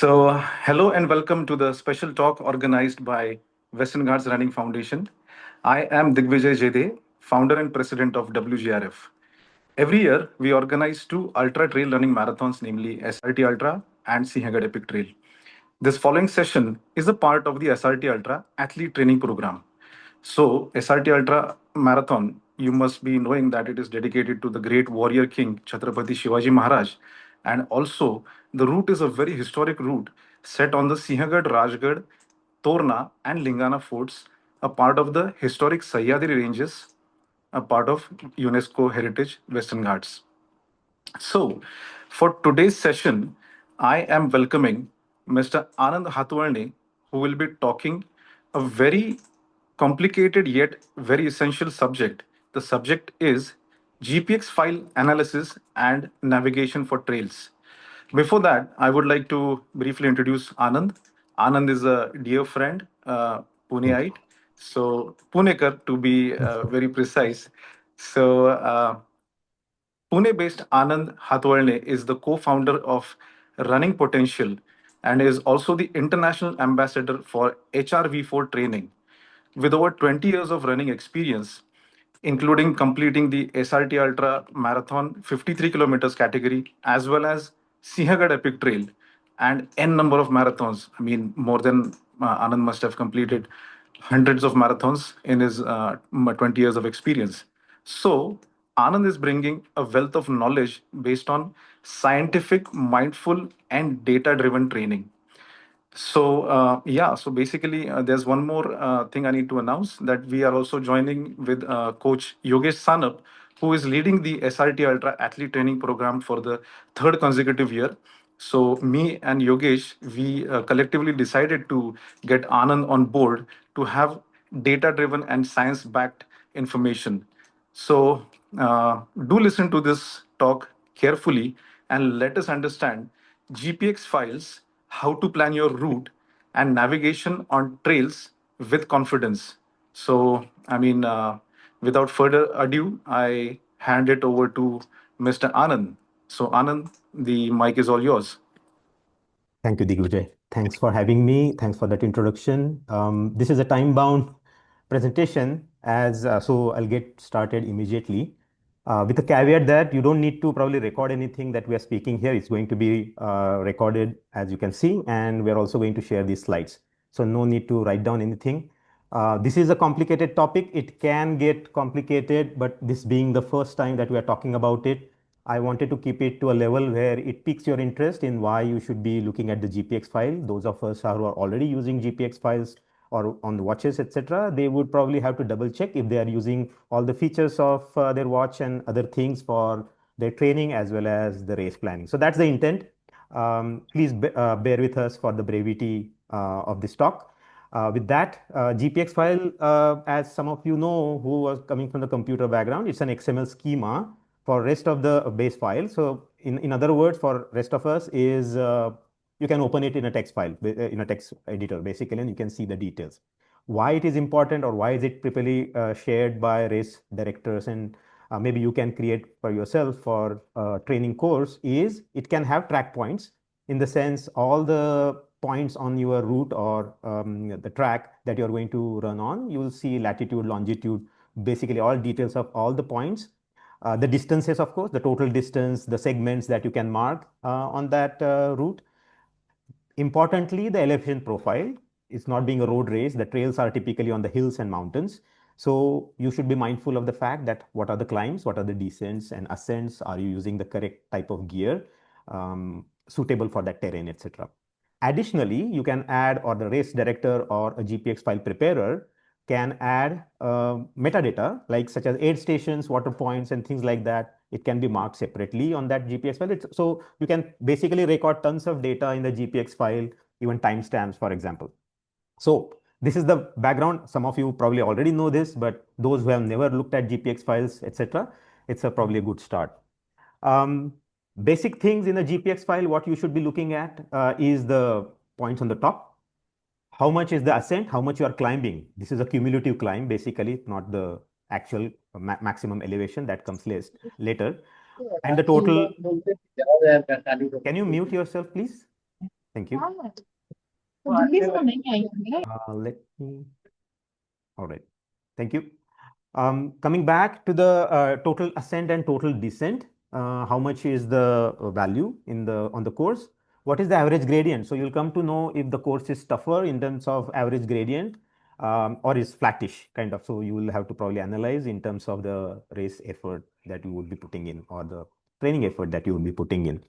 Hello and welcome to the special talk organized by Western Ghats Running Foundation. I am Dighvijay Jedhe, founder and president of WGRF. Every year, we organize two ultra trail running marathons, namely SRT Ultra and Sinhagad Epic Trail. This following session is a part of the SRT Ultra athlete training program. SRT Ultra Marathon, you must be knowing that it is dedicated to the great warrior king Chhatrapati Shivaji Maharaj. And also, the route is a very historic route set on the Sinhagad, Rajgarh, Torna, and Lingana forts, a part of the historic Sahyadri ranges, a part of UNESCO Heritage Western Ghats. So, for today's session, I am welcoming Mr. Anand Hatwalne, who will be talking a very complicated yet very essential subject. The subject is GPX file analysis and navigation for trails. Before that, I would like to briefly introduce Anand. Anand is a dear friend, Puneite. So, Punekar to be very precise. So, Pune based Anand Hatwalne is the co founder of Running Potential and is also the international ambassador for HRV4 training. With over 20 years of running experience, including completing the SRT Ultra Marathon 53 kilometers category, as well as Sinhagad Epic Trail, and N number of marathons. I mean, more than Anand must have completed hundreds of marathons in his 20 years of experience. So, Anand is bringing a wealth of knowledge based on scientific, mindful, and data driven training. So basically, there's one more thing I need to announce that we are also joining with Coach Yogesh Sanup, who is leading the SRT Ultra Athlete Training Program for the third consecutive year. So, me and Yogesh, we collectively decided to get Anand on board to have data driven and science backed information. Do listen to this talk carefully and let us understand GPX files, how to plan your route, and navigation on trails with confidence. Without further ado, I hand it over to Mr. Anand. So, Anand, the mic is all yours. Thank you, Dighvijay. Thanks for having me. Thanks for that introduction. This is a time-bound presentation, so I'll get started immediately. With the caveat that you don't need to probably record anything that we are speaking here. It's going to be recorded, as you can see, and we're also going to share these slides. So no need to write down anything. This is a complicated topic. It can get complicated, but this being the first time that we are talking about it, I wanted to keep it to a level where it piques your interest in why you should be looking at the GPX file. Those of us who are already using GPX files or on the watches, etc., they would probably have to double check if they are using all the features of their watch and other things for their training as well as the race planning. So that's the intent. Please bear with us for the brevity of this talk. With that, GPX file, as some of you know who was coming from the computer background, it's an XML schema for rest of the base file. So in other words, for rest of us is you can open it in a text file, in a text editor, basically, and you can see the details. Why it is important or why is it properly shared by race directors and maybe you can create for yourself for training course is it can have track points in the sense all the points on your route or the track that you're going to run on, you will see latitude, longitude, basically all details of all the points. The distances, of course, the total distance, the segments that you can mark on that route. Importantly, the elevation profile. It's not being a road race. The trails are typically on the hills and mountains. So you should be mindful of the fact that what are the climbs, what are the descents and ascents, are you using the correct type of gear suitable for that terrain, etc. Additionally, you can add, or the race director or a GPX file preparer can add metadata like such as aid stations, water points, and things like that. It can be marked separately on that GPX file. So you can basically record tons of data in the GPX file, even timestamps, for example. So this is the background. Some of you probably already know this, but those who have never looked at GPX files, etc., it's probably a good start. Basic things in the GPX file, what you should be looking at is the points on the top. How much is the ascent? How much you are climbing? This is a cumulative climb, basically, not the actual maximum elevation that comes later. And the total. Can you mute yourself, please? Thank you. Let me. All right. Thank you. Coming back to the total ascent and total descent, how much is the value in the on the course? What is the average gradient? So you'll come to know if the course is tougher in terms of average gradient or is flattish kind of. So you will have to probably analyze in terms of the race effort that you would be putting in or the training effort that you will be putting in.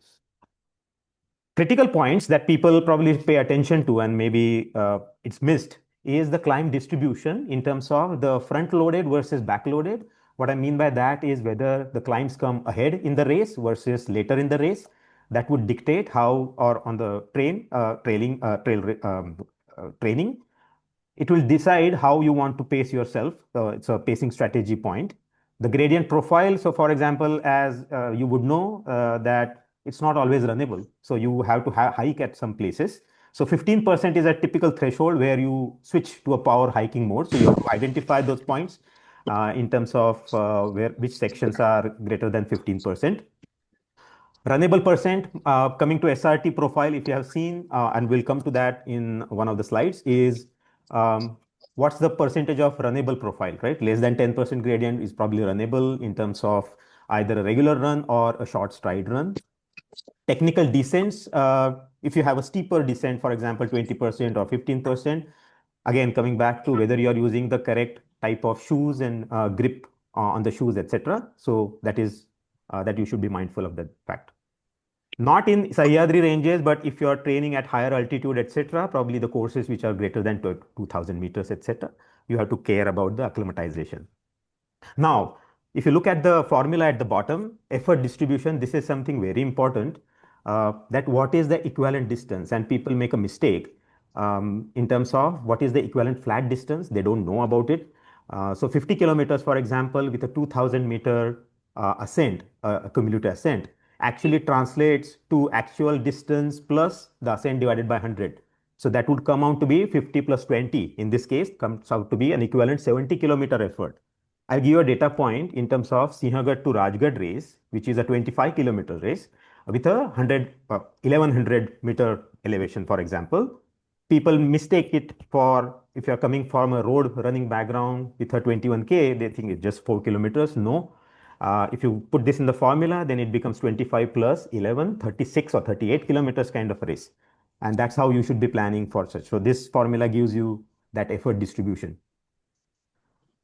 Critical points that people probably pay attention to and maybe it's missed is the climb distribution in terms of the front loaded versus back loaded. What I mean by that is whether the climbs come ahead in the race versus later in the race. That would dictate how, or on the training, it will decide how you want to pace yourself. It's a pacing strategy point. The gradient profile. So for example, as you would know that it's not always runnable. So you have to hike at some places. So 15% is a typical threshold where you switch to a power hiking mode. So you have to identify those points in terms of which sections are greater than 15%. Runnable percent, coming to SRT profile, if you have seen, and we'll come to that in one of the slides, is what's the percentage of runnable profile, right? Less than 10% gradient is probably runnable in terms of either a regular run or a short stride run. Technical descents, if you have a steeper descent, for example, 20% or 15%, again, coming back to whether you're using the correct type of shoes and grip on the shoes, etc. So that is that you should be mindful of that fact. Not in Sahyadri ranges, but if you're training at higher altitude, etc., probably the courses which are greater than 2000 meters, etc., you have to care about the acclimatization. Now, if you look at the formula at the bottom, effort distribution, this is something very important, that what is the equivalent distance? And people make a mistake in terms of what is the equivalent flat distance. They don't know about it. So 50 kilometers, for example, with a 2000-meter ascent, cumulative ascent, actually translates to actual distance plus the ascent divided by 100. So that would come out to be 50 plus 20. In this case, comes out to be an equivalent 70-kilometer effort. I'll give you a data point in terms of Sinhagad to Rajgarh race, which is a 25-kilometer race with a 1100-meter elevation, for example. People mistake it for, if you're coming from a road running background with a 21K, they think it's just 4 kilometers. No. If you put this in the formula, then it becomes 25 plus 11, 36 or 38 kilometers kind of race. And that's how you should be planning for such. So this formula gives you that effort distribution.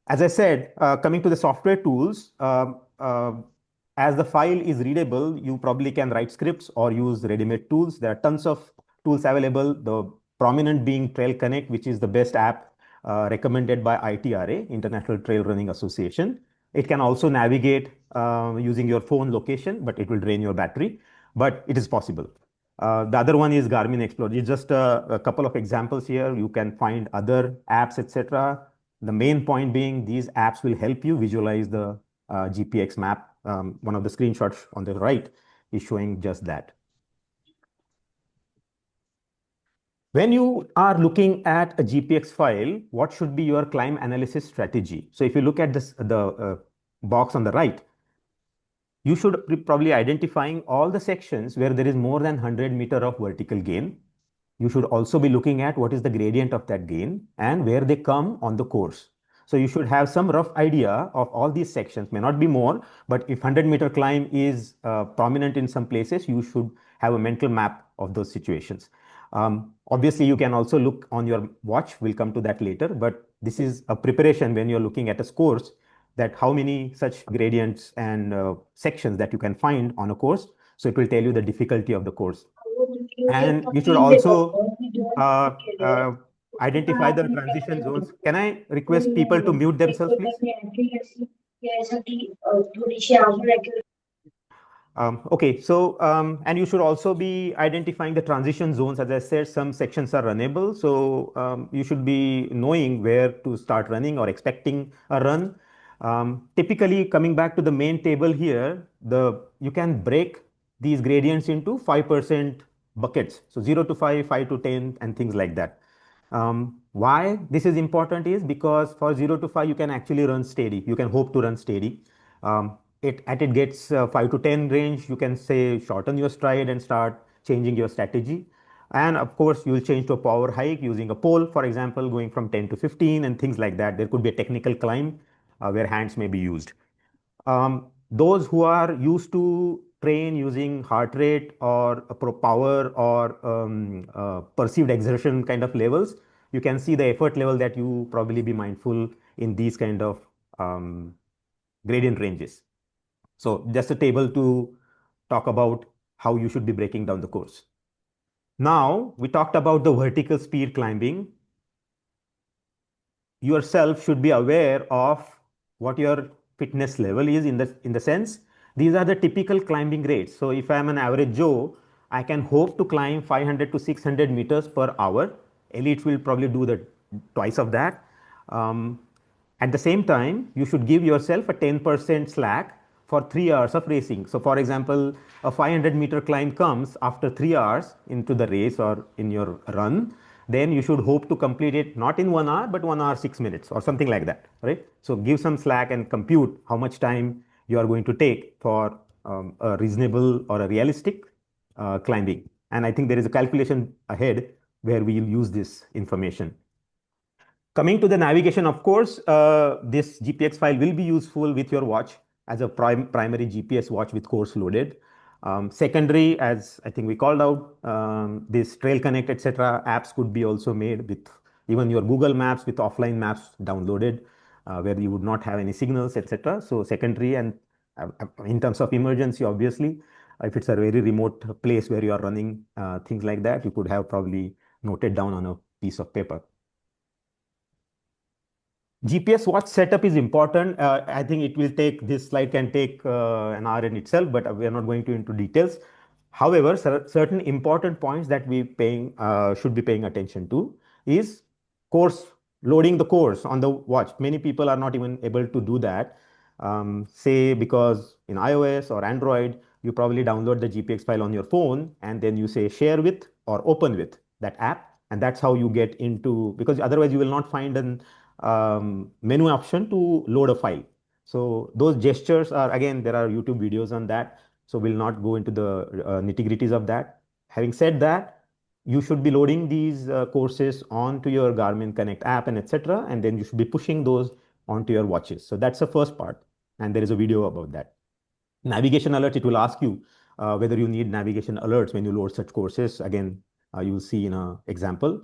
As I said, coming to the software tools, as the file is readable, you probably can write scripts or use ready-made tools. There are tons of tools available, the prominent being Trail Connect, which is the best app recommended by ITRA, International Trail Running Association. It can also navigate using your phone location, but it will drain your battery, but it is possible. The other one is Garmin Explorer. It's just a couple of examples here. You can find other apps, etc. The main point being these apps will help you visualize the GPX map. One of the screenshots on the right is showing just that. When you are looking at a GPX file, what should be your climb analysis strategy? So if you look at this, the box on the right, you should be probably identifying all the sections where there is more than 100 meter of vertical gain. You should also be looking at what is the gradient of that gain and where they come on the course. So you should have some rough idea of all these sections, may not be more, but if 100-meter climb is prominent in some places, you should have a mental map of those situations. Obviously, you can also look on your watch. We'll come to that later, but this is a preparation when you're looking at a course, that how many such gradients and sections that you can find on a course. So it will tell you the difficulty of the course. And you should also identify the transition zones. Can I request people to mute themselves, please? Okay, so and you should also be identifying the transition zones. As I said, some sections are runnable, so you should be knowing where to start running or expecting a run. Typically, coming back to the main table here, you can break these gradients into 5% buckets. So 0 to 5, 5 to 10, and things like that. Why this is important is because for 0 to 5, you can actually run steady. You can hope to run steady. It gets 5 to 10 range, you can say shorten your stride and start changing your strategy. And of course, you will change to a power hike using a pole, for example, going from 10 to 15 and things like that. There could be a technical climb where hands may be used. Those who are used to train using heart rate or power or perceived exertion kind of levels, you can see the effort level that you probably be mindful in these kind of um, gradient ranges. So just a table to talk about how you should be breaking down the course. Now we talked about the vertical speed climbing. Yourself should be aware of what your fitness level is in the sense these are the typical climbing rates. So if I am an average Joe, I can hope to climb 500 to 600 meters per hour. Elites will probably do the twice of that. Um, at the same time, you should give yourself a 10% slack for 3 hours of racing. So for example, a 500-meter climb comes after 3 hours into the race or in your run, then you should hope to complete it not in 1 hour, but 1 hour, 6 minutes or something like that, right? So give some slack and compute how much time you are going to take for a reasonable or a realistic climbing. And I think there is a calculation ahead where we will use this information. Coming to the navigation, of course, this GPX file will be useful with your watch as a primary GPS watch with course loaded. Secondary, as I think we called out, this Trail Connect, etc. apps could be also made with even your Google Maps with offline maps downloaded, where you would not have any signals, etc. So secondary, and in terms of emergency, obviously, if it's a very remote place where you are running things like that, you could have probably noted down on a piece of paper. GPS watch setup is important. I think it will take, this slide can take an hour in itself, but we are not going to into details. However, certain important points that we should be paying attention to is course, loading the course on the watch. Many people are not even able to do that. Say because in iOS or Android, you probably download the GPX file on your phone and then you say share with or open with that app. And that's how you get into, because otherwise you will not find an menu option to load a file. So those gestures are, again, there are YouTube videos on that. So we'll not go into the nitty-gritties of that. Having said that, you should be loading these courses onto your Garmin Connect app and etc. And then you should be pushing those onto your watches. So that's the first part. And there is a video about that. Navigation alerts, it will ask you whether you need navigation alerts when you load such courses. Again, you will see in an example.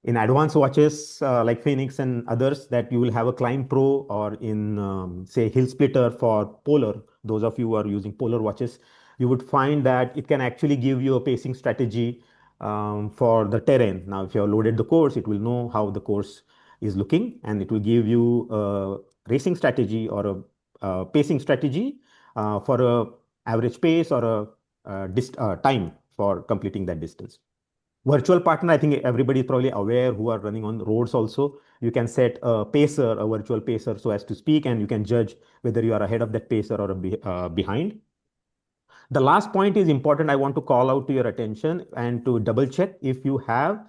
In advanced watches like Phoenix and others, that you will have a Climb Pro, or in say Hill Splitter for Polar, those of you who are using Polar watches, you would find that it can actually give you a pacing strategy for the terrain. Now, if you have loaded the course, it will know how the course is looking, and it will give you a racing strategy or a pacing strategy for a average pace or a time for completing that distance. Virtual partner, I think everybody is probably aware who are running on roads also. You can set a pacer, a virtual pacer, so as to speak, and you can judge whether you are ahead of that pacer or behind. The last point is important. I want to call out to your attention and to double check if you have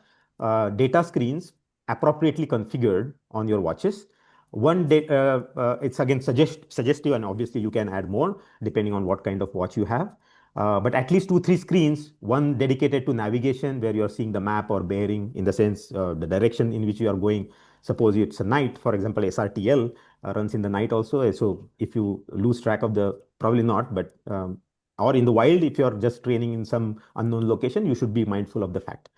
data screens appropriately configured on your watches. It's again suggestive, and obviously you can add more depending on what kind of watch you have. But at least 2, 3 screens, one dedicated to navigation where you're seeing the map or bearing in the sense the direction in which you are going. Suppose it's a night, for example, SRTL runs in the night also. So if you lose track of the, probably not, but or in the wild, if you're just training in some unknown location, you should be mindful of the fact.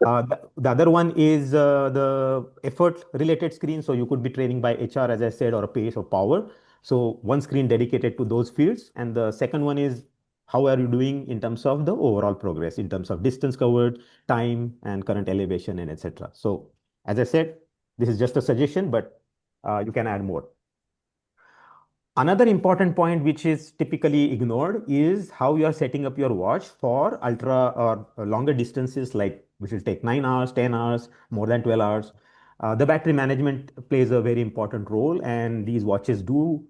The other one is the effort related screen. So you could be training by HR, as I said, or a pace or power. So one screen dedicated to those fields. And the second one is how are you doing in terms of the overall progress, in terms of distance covered, time, and current elevation, and etc. So as I said, this is just a suggestion, but you can add more. Another important point which is typically ignored is how you are setting up your watch for ultra or longer distances, like which will take 9 hours, 10 hours, more than 12 hours. The battery management plays a very important role, and these watches do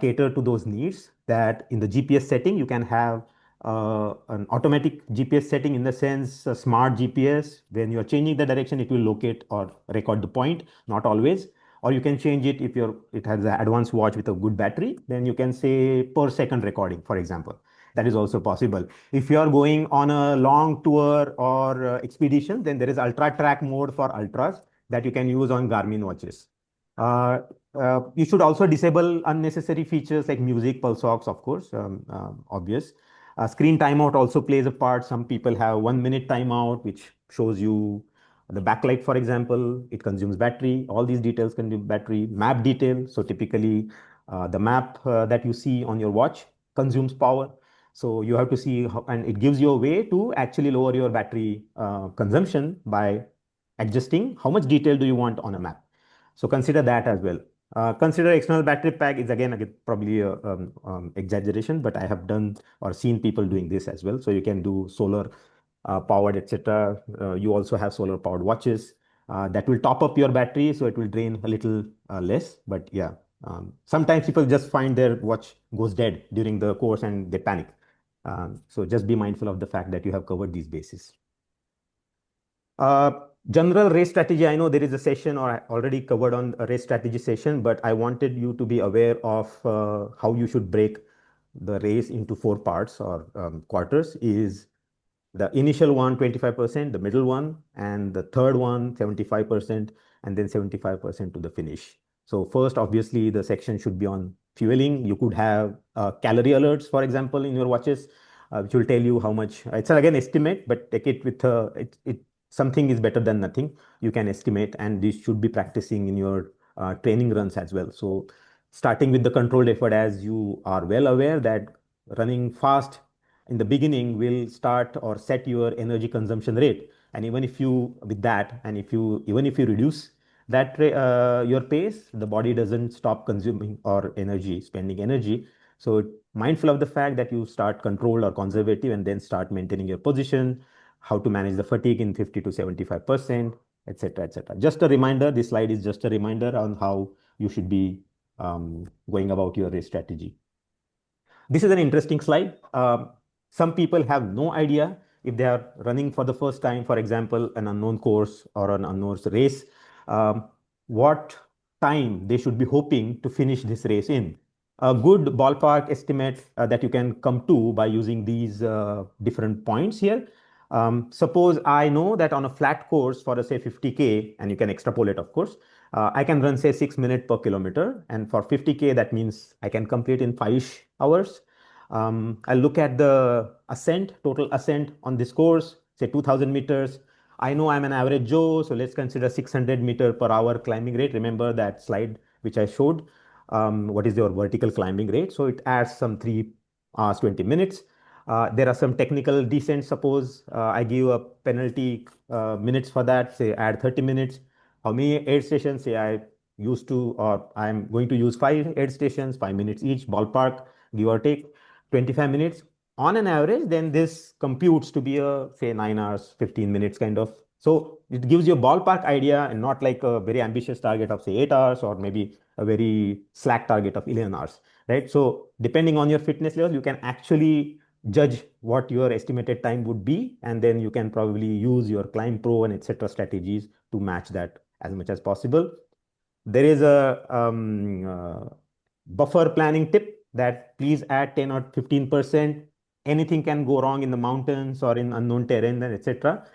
cater to those needs. That in the GPS setting, you can have an automatic GPS setting, in the sense a smart GPS. When you are changing the direction, it will locate or record the point, not always. Or you can change it if it has an advanced watch with a good battery, then you can say per second recording, for example. That is also possible. If you are going on a long tour or expedition, then there is ultra track mode for ultras that you can use on Garmin watches. Uh, you should also disable unnecessary features like music, pulse ox, of course, obvious. Screen timeout also plays a part. Some people have 1 minute timeout, which shows you the backlight, for example. It consumes battery. All these details consume battery. Map detail. So typically, the map that you see on your watch consumes power. So you have to see how, and it gives you a way to actually lower your battery consumption by adjusting how much detail do you want on a map. So consider that as well. Consider external battery pack is again probably a exaggeration, but I have done or seen people doing this as well. So you can do solar powered, etc. You also have solar powered watches that will top up your battery, so it will drain a little less. But yeah, sometimes people just find their watch goes dead during the course and they panic. So just be mindful of the fact that you have covered these bases. Uh, General race strategy, I know there is a session or I already covered on a race strategy session, but I wanted you to be aware of how you should break the race into four parts or quarters. Is the initial one 25%, the middle one, and the third one 75%, and then 75% to the finish. So first, obviously, the section should be on fueling. You could have calorie alerts, for example, in your watches, which will tell you how much. It's again estimate, but take it with something is better than nothing. You can estimate, and this should be practicing in your training runs as well. So starting with the controlled effort, as you are well aware that running fast in the beginning will start or set your energy consumption rate. And even if you with that, and if you even if you reduce that your pace, the body doesn't stop consuming or energy spending energy. So mindful of the fact that you start controlled or conservative and then start maintaining your position, how to manage the fatigue in 50 to 75%, etc., etc. Just a reminder, this slide is just a reminder on how you should be going about your race strategy. This is an interesting slide. Some people have no idea if they are running for the first time, for example, an unknown course or an unknown race, what time they should be hoping to finish this race in. A good ballpark estimate that you can come to by using these different points here. Suppose I know that on a flat course for a say 50K, and you can extrapolate, of course, I can run say 6 minutes per kilometer. And for 50K, that means I can complete in 5 hours. I'll look at the ascent, total ascent on this course, say 2000 meters. I know I'm an average Joe, so let's consider 600-meter per hour climbing rate. Remember that slide which I showed? What is your vertical climbing rate? So it adds some 3 hours, 20 minutes. There are some technical descents. Suppose I give a penalty minutes for that, say add 30 minutes. How many aid stations? Say I used to, or I'm going to use 5 aid stations, 5 minutes each, ballpark, give or take 25 minutes on an average. Then this computes to be a say 9 hours, 15 minutes kind of. So it gives you a ballpark idea and not like a very ambitious target of say 8 hours or maybe a very slack target of 11 hours, right? So depending on your fitness level, you can actually judge what your estimated time would be, and then you can probably use your climb pro and etc strategies to match that as much as possible. There is a buffer planning tip that please add 10 or 15%. Anything can go wrong in the mountains or in unknown terrain, etc.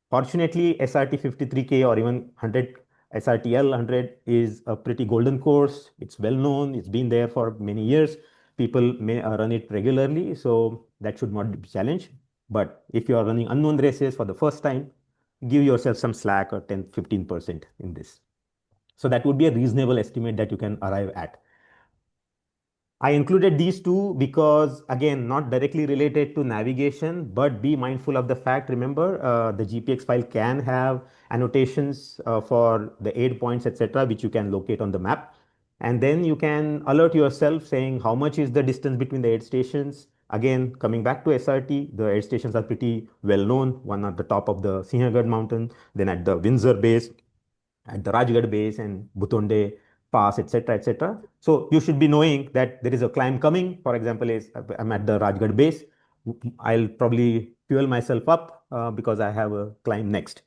Fortunately, SRT 53K or even 100 SRTL 100 is a pretty golden course. It's well known. It's been there for many years. People may run it regularly, so that should not be a challenge. But if you are running unknown races for the first time, give yourself some slack or 10, 15% in this. So that would be a reasonable estimate that you can arrive at. I included these two because, again, not directly related to navigation, but be mindful of the fact, remember, the GPX file can have annotations for the aid points, etc., which you can locate on the map. And then you can alert yourself saying how much is the distance between the aid stations. Again, coming back to SRT, the aid stations are pretty well known. One at the top of the Sinhagad mountain, then at the Windsor base, at the Rajgarh base and Butonde pass, etc., etc. So you should be knowing that there is a climb coming. For example, is I'm at the Rajgarh base. I'll probably fuel myself up because I have a climb next.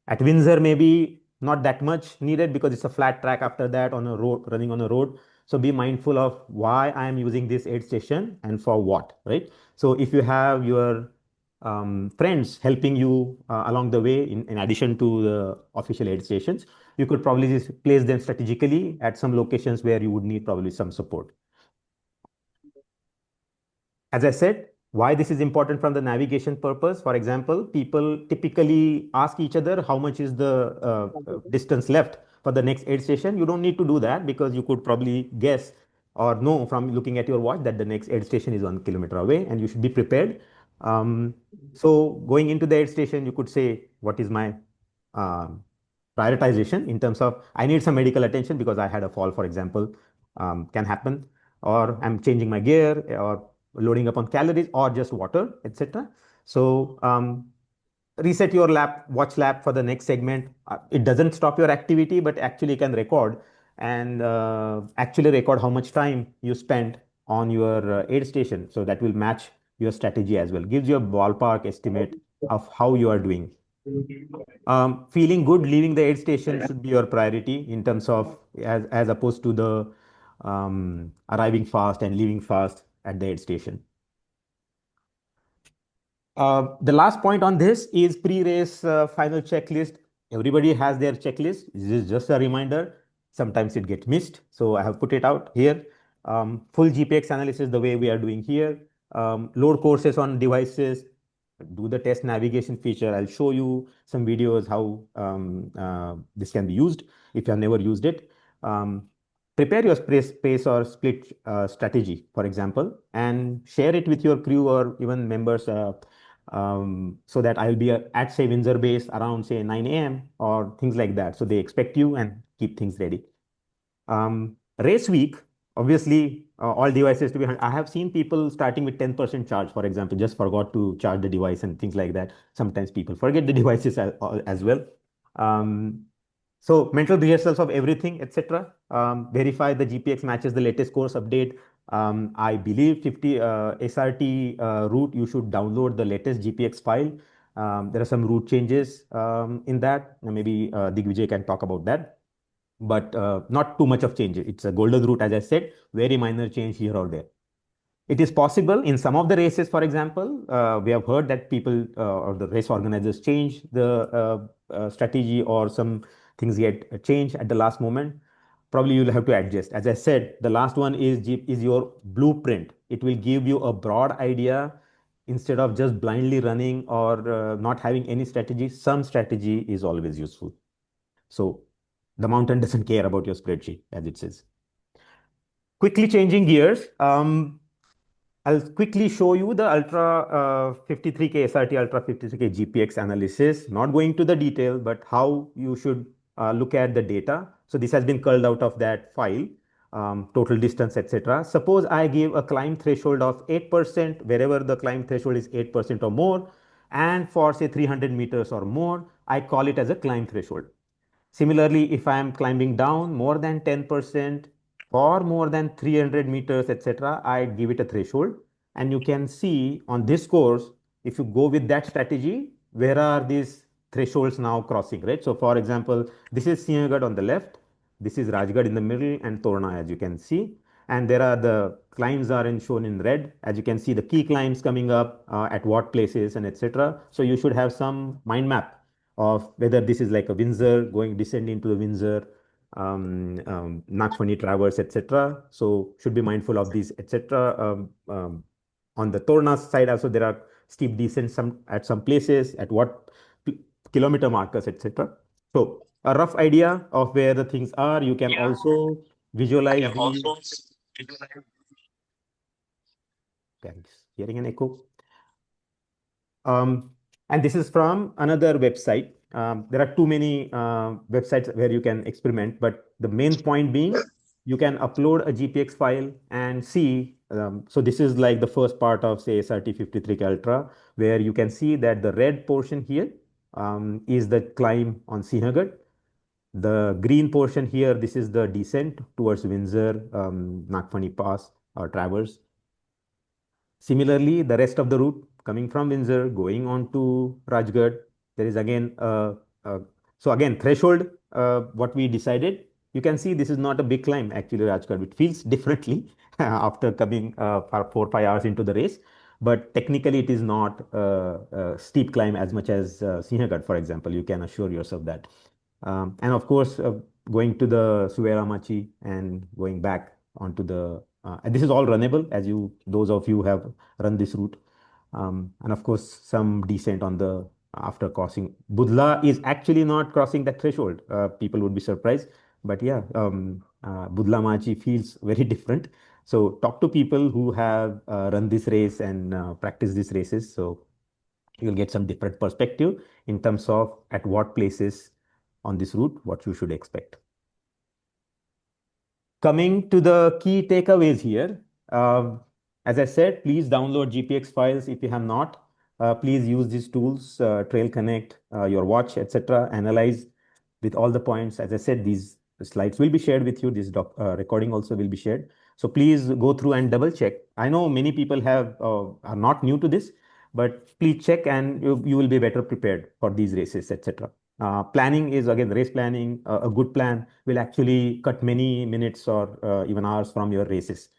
At Windsor, maybe not that much needed because it's a flat track after that on a road, running on a road. So be mindful of why I am using this aid station and for what, right? So if you have your friends helping you along the way, in addition to the official aid stations, you could probably just place them strategically at some locations where you would need probably some support. As I said, why this is important from the navigation purpose. For example, people typically ask each other how much is the distance left for the next aid station. You don't need to do that because you could probably guess or know from looking at your watch that the next aid station is 1 kilometer away and you should be prepared. Um, so going into the aid station, you could say, what is my um, prioritization in terms of I need some medical attention because I had a fall, for example, can happen, or I'm changing my gear, or loading up on calories, or just water, etc. So reset your watch lap for the next segment. It doesn't stop your activity, but actually can record and actually record how much time you spent on your aid station. So that will match your strategy as well. Gives you a ballpark estimate of how you are doing. Feeling good leaving the aid station should be your priority in terms of as opposed to the arriving fast and leaving fast at the aid station. The last point on this is pre-race final checklist. Everybody has their checklist. This is just a reminder. Sometimes it gets missed. So I have put it out here. Full GPX analysis the way we are doing here. Load courses on devices. Do the test navigation feature. I'll show you some videos how this can be used if you have never used it. Prepare your space or split strategy, for example, and share it with your crew or even members so that I'll be at, say, Windsor base around, say, 9 a.m. or things like that. So they expect you and keep things ready. Race week, obviously, all devices to be. I have seen people starting with 10% charge, for example, just forgot to charge the device and things like that. Sometimes people forget the devices as well. Um, so mental rehearsals of everything, etc. Verify the GPX matches the latest course update. I believe 50 SRT route, you should download the latest GPX file. There are some route changes in that. Maybe Dighvijay can talk about that, but not too much of change. It's a golden route, as I said, very minor change here or there. It is possible in some of the races, for example, we have heard that people or the race organizers change the strategy, or some things get changed at the last moment. Probably you'll have to adjust. As I said, the last one is your blueprint. It will give you a broad idea instead of just blindly running or not having any strategy. Some strategy is always useful. So the mountain doesn't care about your spreadsheet, as it says. Quickly changing gears. I'll quickly show you the Ultra 53K SRT Ultra 53K GPX analysis, not going to the detail, but how you should look at the data. So this has been culled out of that file, total distance, etc. Suppose I give a climb threshold of 8%, wherever the climb threshold is 8% or more, and for say 300 meters or more, I call it as a climb threshold. Similarly, if I am climbing down more than 10% for more than 300 meters, etc., I give it a threshold. And you can see on this course, if you go with that strategy, where are these thresholds now crossing, right? So for example, this is Sinhagad on the left, this is Rajgarh in the middle, and Torna, as you can see. And there are the climbs are shown in red. As you can see, the key climbs coming up at what places and etc. So you should have some mind map of whether this is like a Windsor going descending to the Windsor, Nagfani Traverse, etc. So should be mindful of these, etc. On the Torna side also there are steep descents at some places, at what kilometer markers, etc. So a rough idea of where the things are. You can also visualize the. Thanks. Hearing an echo. Um, and this is from another website. There are too many websites where you can experiment, but the main point being you can upload a GPX file and see. So this is like the first part of, say, SRT 53K Ultra, where you can see that the red portion here is the climb on Sinhagad. The green portion here, this is the descent towards Windsor, Nagfani Pass or Traverse. Similarly, the rest of the route coming from Windsor, going on to Rajgarh, there is again, so again, threshold, what we decided. You can see this is not a big climb actually, Rajkot. It feels differently after coming for 4 5 hours into the race, but technically it is not a steep climb as much as Sinhagad, for example. You can assure yourself that. And of course, going to the Suveramachi and going back onto the, and this is all runnable as you, those of you who have run this route. And of course, some descent on the after crossing. Budla is actually not crossing that threshold. People would be surprised. But yeah, Budla Machi feels very different. So talk to people who have run this race and practice these races. So you'll get some different perspective in terms of at what places on this route, what you should expect. Coming to the key takeaways here, as I said, please download GPX files if you have not. Please use these tools, Trail Connect, your watch, etc. Analyze with all the points. As I said, these slides will be shared with you. This recording also will be shared. So please go through and double check. I know many people are not new to this, but please check and you will be better prepared for these races, etc. Planning is again race planning. A good plan will actually cut many minutes or even hours from your races.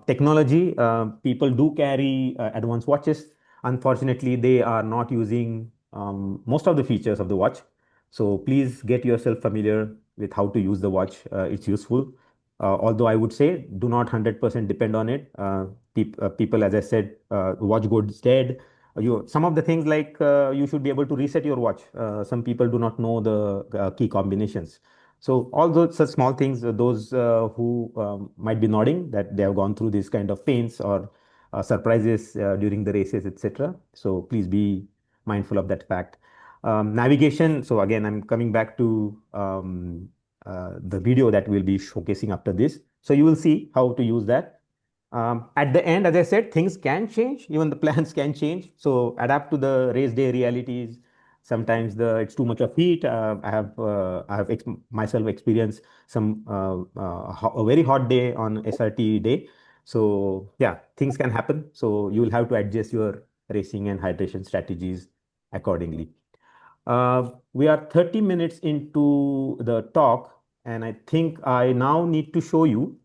Technology, people do carry advanced watches. Unfortunately, they are not using most of the features of the watch. So please get yourself familiar with how to use the watch. It's useful. Although I would say do not 100% depend on it. People, as I said, watch goes dead. Some of the things like you should be able to reset your watch. Some people do not know the key combinations. So all those such small things, those who might be nodding that they have gone through this kind of pains or surprises during the races, etc. So please be mindful of that fact. Navigation. So again, I'm coming back to the video that we'll be showcasing after this. So you will see how to use that. At the end, as I said, things can change. Even the plans can change. So adapt to the race day realities. Sometimes it's too much of heat. I have myself experienced a very hot day on SRT day. So yeah, things can happen. So you will have to adjust your racing and hydration strategies accordingly. We are 30 minutes into the talk, and I think I now need to show you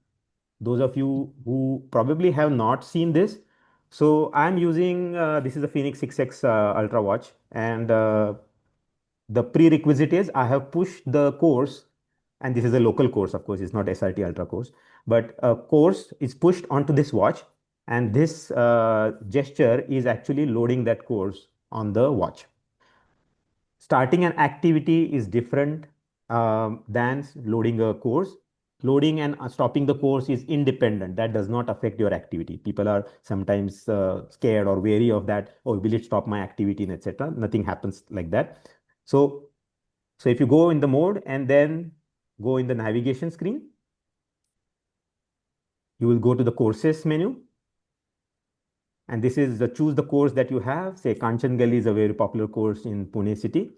those of you who probably have not seen this. So I'm using this is a Phoenix 6X Ultra watch, and the prerequisite is I have pushed the course, and this is a local course, of course, it's not SRT Ultra course, but a course is pushed onto this watch, and this gesture is actually loading that course on the watch. Starting an activity is different than loading a course. Loading and stopping the course is independent. That does not affect your activity. People are sometimes scared or wary of that. Oh, will it stop my activity and etc. Nothing happens like that. So, so if you go in the mode and then go in the navigation screen, you will go to the courses menu. And this is the choose the course that you have. Say Kanchangali is a very popular course in Pune city,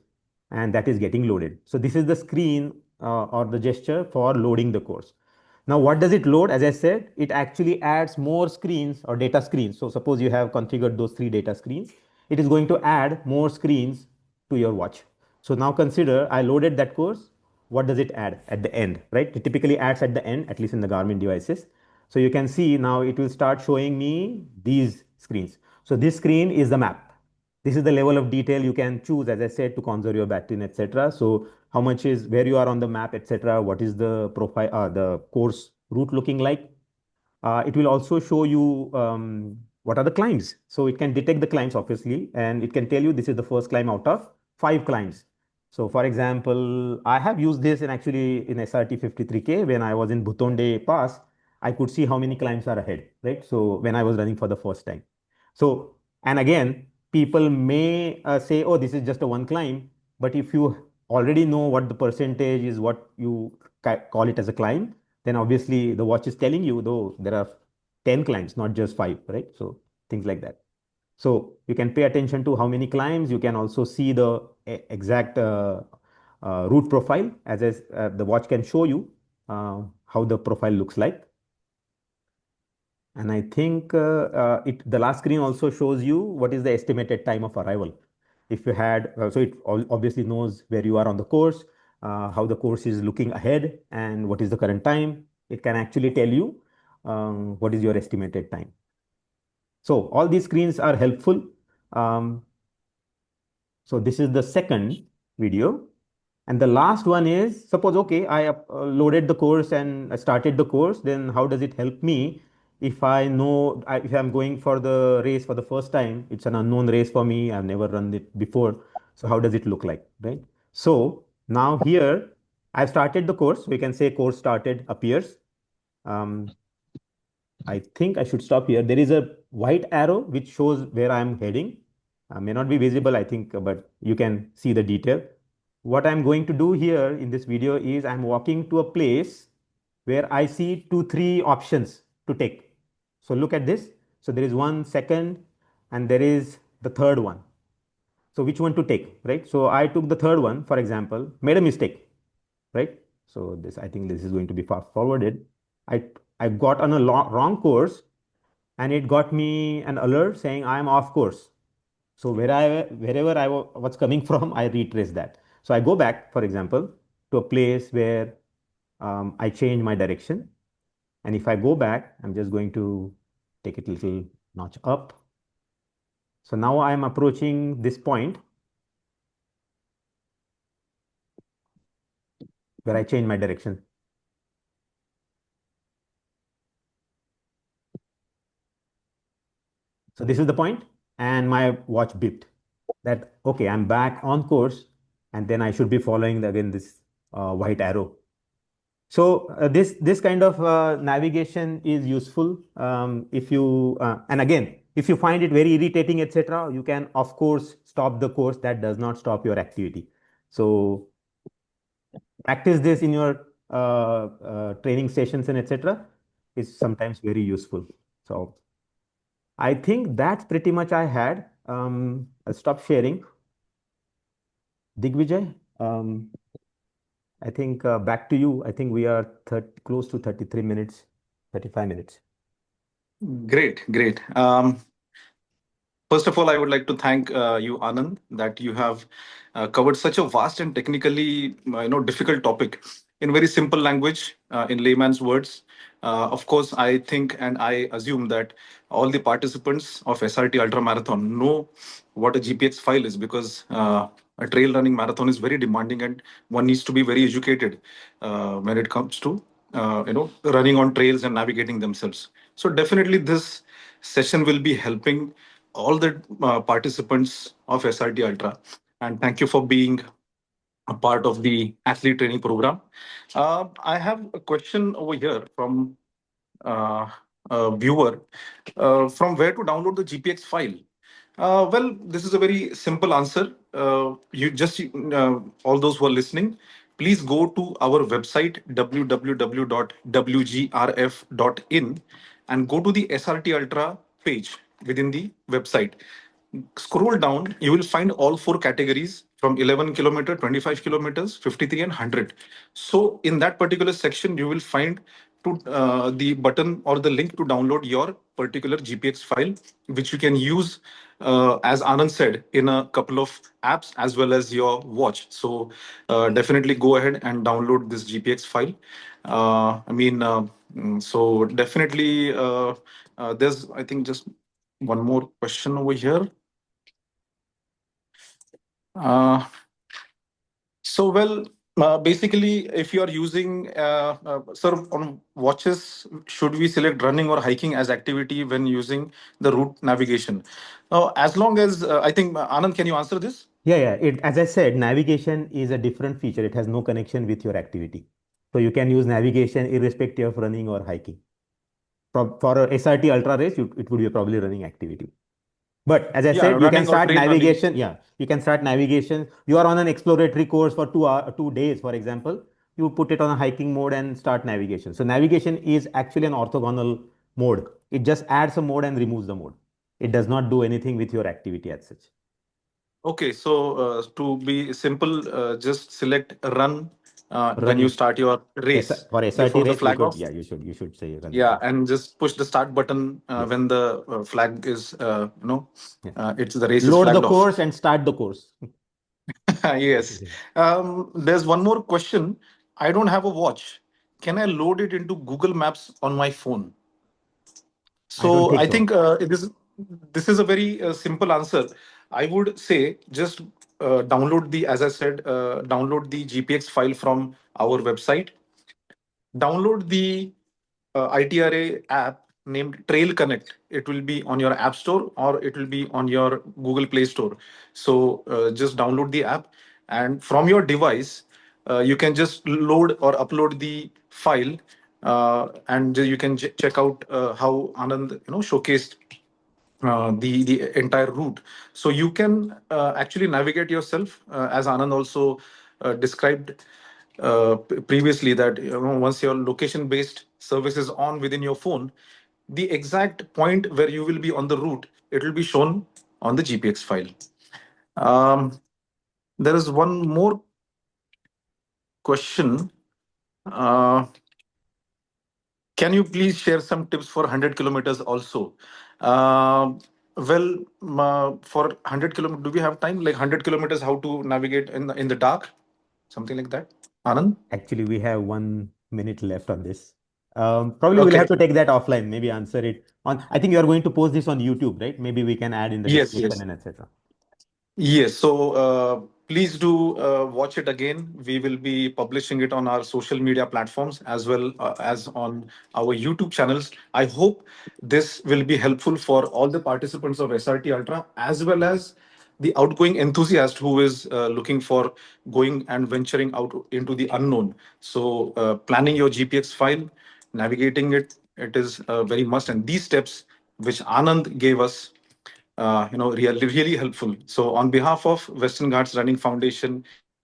and that is getting loaded. So this is the screen or the gesture for loading the course. Now, what does it load? As I said, it actually adds more screens or data screens. So suppose you have configured those 3 data screens, it is going to add more screens to your watch. So now consider I loaded that course. What does it add at the end, right? It typically adds at the end, at least in the Garmin devices. So you can see now it will start showing me these screens. So this screen is the map. This is the level of detail you can choose, as I said, to conserve your battery, etc. So how much is where you are on the map, etc. What is the profile, the course route looking like? It will also show you what are the climbs. So it can detect the climbs, obviously, and it can tell you this is the first climb out of 5 climbs. So for example, I have used this in actually in SRT 53K when I was in Bhutonde Pass. I could see how many climbs are ahead, right? So when I was running for the first time. So, and again, people may say, oh, this is just a one climb. But if you already know what the percentage is, what you call it as a climb, then obviously the watch is telling you, though, there are 10 climbs, not just 5, right? So things like that. So you can pay attention to how many climbs. You can also see the exact route profile as the watch can show you how the profile looks like. And I think the last screen also shows you what is the estimated time of arrival. If you had, so it obviously knows where you are on the course. how the course is looking ahead and what is the current time. It can actually tell you what is your estimated time. So all these screens are helpful. Um, so this is the second video. And the last one is, suppose, okay, I loaded the course and I started the course, then how does it help me if I know, if I'm going for the race for the first time? It's an unknown race for me. I've never run it before. So how does it look like, right? So now here, I've started the course. We can say course started appears. Um, I think I should stop here. There is a white arrow which shows where I'm heading. May not be visible, I think, but you can see the detail. What I'm going to do here in this video is I'm walking to a place where I see 2, 3 options to take. So look at this. So there is one second and there is the third one. So which one to take, right? So I took the third one, for example, made a mistake, right? So this, I think this is going to be fast forwarded. I, I got on a wrong course and it got me an alert saying I am off course. So wherever I was coming from, I retrace that. So I go back, for example, to a place where I change my direction. And if I go back, I'm just going to take it a little notch up. So now I'm approaching this point where I change my direction. So this is the point, and my watch beeped that, okay, I'm back on course, and then I should be following again this white arrow. So this kind of navigation is useful if you and again, if you find it very irritating, etc., you can of course stop the course. That does not stop your activity. So practice this in your training sessions and etc. is sometimes very useful. So I think that's pretty much I had. I'll stop sharing. Dighvijay, I think back to you. I think we are close to 33 minutes, 35 minutes. Great, great. First of all, I would like to thank you, Anand, that you have covered such a vast and technically, difficult topic in very simple language, in layman's words. Of course, I think and I assume that all the participants of SRT Ultra Marathon know what a GPX file is, because a trail running marathon is very demanding and one needs to be very educated when it comes to running on trails and navigating themselves. So definitely this session will be helping all the participants of SRT Ultra. And thank you for being a part of the athlete training program. I have a question over here from a viewer, from where to download the GPX file. Well, this is a very simple answer. You just all those who are listening, please go to our website www.wgrf.in and go to the SRT Ultra page within the website. Scroll down, you will find all four categories from 11 kilometer, 25 kilometers, 53 and 100. So in that particular section, you will find the button or the link to download your particular GPX file, which you can use, as Anand said, in a couple of apps as well as your watch. So definitely go ahead and download this GPX file. So definitely there's, I think, just one more question over here. Uh, Basically, if you are using, sir, on watches, should we select running or hiking as activity when using the route navigation? As long as, I think, Anand, can you answer this? Yeah. As I said, navigation is a different feature. It has no connection with your activity. So you can use navigation irrespective of running or hiking. For a SRT Ultra race, it would be probably running activity. But as I Yeah, said, you can running or start trail running. navigation. Yeah, you can start navigation. You are on an exploratory course for 2 days, for example. You put it on a hiking mode and start navigation. So navigation is actually an orthogonal mode. It just adds a mode and removes the mode. It does not do anything with your activity as such. Okay, so to be simple, just select run when you Running. start your Yes, race for SRT before the race, you flag could, off. yeah, you should say running. Yeah, Yes. and just push the start button Yes. when the flag is, Yeah. it's the race is Load the flagged off. course and start the course. Yes. There's one more question. I don't have a watch. Can I load it into Google Maps on my phone? I don't So think I so. think this is a very simple answer. I would say just download the, as I said, download the GPX file from our website. Download the ITRA app named Trail Connect. It will be on your App Store or it will be on your Google Play Store. So just download the app, and from your device, you can just load or upload the file, and you can check out how Anand, showcased the entire route. So you can actually navigate yourself, as Anand also described previously, that once your location based service is on within your phone, the exact point where you will be on the route, it will be shown on the GPX file. um, there is one more question. uh, Can you please share some tips for 100 kilometers also? Uh, well, for 100 kilometers, do we have time? Like 100 kilometers, how to navigate in the dark? Something like that. Anand? Actually, we have 1 minute left on this. Probably we'll Okay. have to take that offline, maybe answer it on. I think you are going to post this on YouTube, right? Maybe we can add in the Yes, description yes. and etc. Yes, so please do watch it again. We will be publishing it on our social media platforms as well as on our YouTube channels. I hope this will be helpful for all the participants of SRT Ultra as well as the outgoing enthusiast who is looking for going and venturing out into the unknown. So planning your GPX file, navigating it, it is very must. And these steps which Anand gave us, really helpful. So on behalf of Western Ghats Running Foundation,